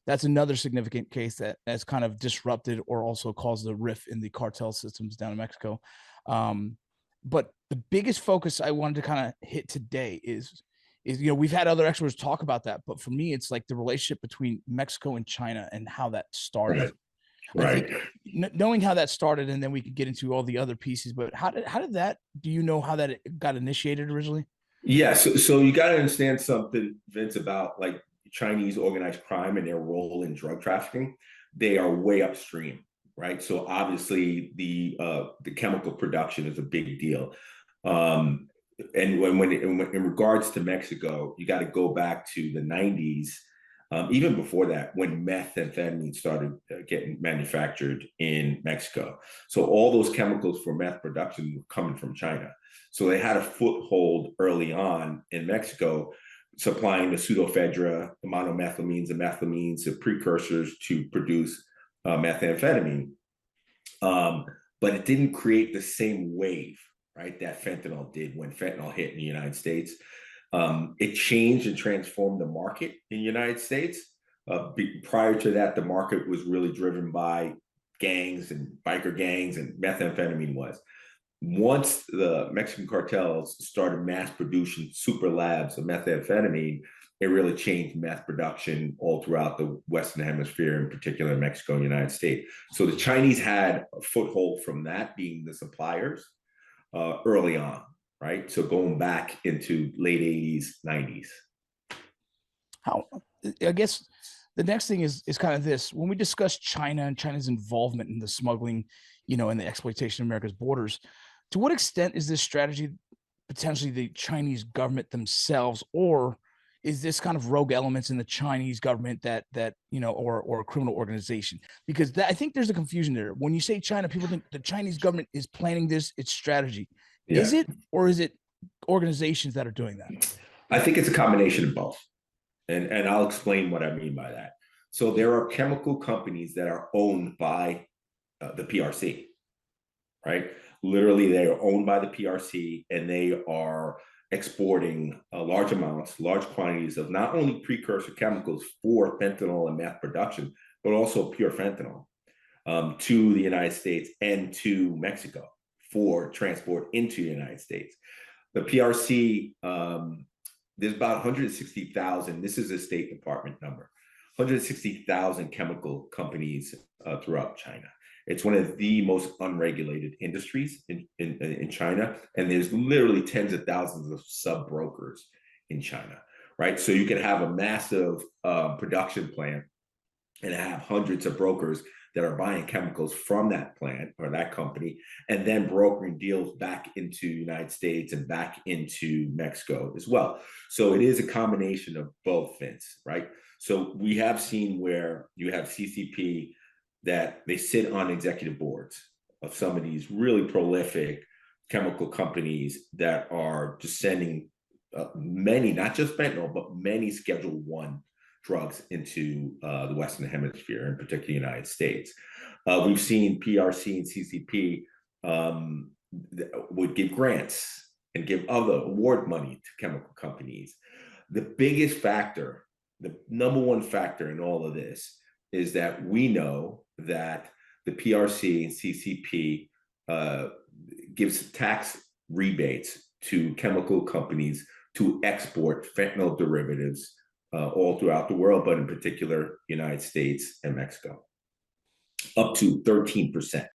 that's another significant case that has kind of disrupted or also caused a rift in the cartel systems down in Mexico. But the biggest focus I wanted to kind of hit today is we've had other experts talk about that, but for me it's like the relationship between Mexico and China and how that started. Right. I think Right. knowing how that started, and then we could get into all the other pieces. But how did that? Do you know how that got initiated originally? Yeah, so you got to understand something, Vince, about like Chinese organized crime and their role in drug trafficking. They are way upstream, right? So obviously the chemical production is a big deal. Um, and in regards to Mexico, you got to go back to the 90s, even before that, when methamphetamine started getting manufactured in Mexico. So all those chemicals for meth production were coming from China. So they had a foothold early on in Mexico, supplying the pseudoephedra, the monomethylamines, and methylamines, the precursors to produce methamphetamine. But it didn't create the same wave, right, that fentanyl did when fentanyl hit in the United States. It changed and transformed the market in the United States. Prior to that, the market was really driven by gangs and biker gangs, and methamphetamine was. Once the Mexican cartels started mass producing super labs of methamphetamine, it really changed meth production all throughout the Western Hemisphere, in particular Mexico and the United States. So the Chinese had a foothold from that, being the suppliers early on, right? So going back into late 80s, 90s. How I guess the next thing is kind of this: when we discuss China and China's involvement in the smuggling, and the exploitation of America's borders, to what extent is this strategy potentially the Chinese government themselves, or is this kind of rogue elements in the Chinese government or a criminal organization? Because I think there's a confusion there. When you say China, people think the Chinese government is planning this, its strategy. Is Yeah. it, or is it organizations that are doing that? I think it's a combination of both. And I'll explain what I mean by that. So there are chemical companies that are owned by the PRC, right? Literally, they are owned by the PRC, and they are exporting large amounts, large quantities of not only precursor chemicals for fentanyl and meth production, but also pure fentanyl to the United States and to Mexico for transport into the United States. The PRC, there's about 160,000, this is a State Department number, 160,000 chemical companies throughout China. It's one of the most unregulated industries in China, and there's literally tens of thousands of sub brokers in China, right? So you can have a massive production plant and have hundreds of brokers that are buying chemicals from that plant or that company, and then brokering deals back into the United States and back into Mexico as well. So it is a combination of both, Vince, right? So we have seen where you have CCP that they sit on executive boards of some of these really prolific chemical companies that are just sending many, not just fentanyl, but many Schedule 1 drugs into the Western Hemisphere, in particular the United States. We've seen PRC and CCP would give grants and give other award money to chemical companies. The biggest factor, the number one factor in all of this, is that we know that the PRC and CCP gives tax rebates to chemical companies to export fentanyl derivatives all throughout the world, but in particular, United States and Mexico, up to 13%.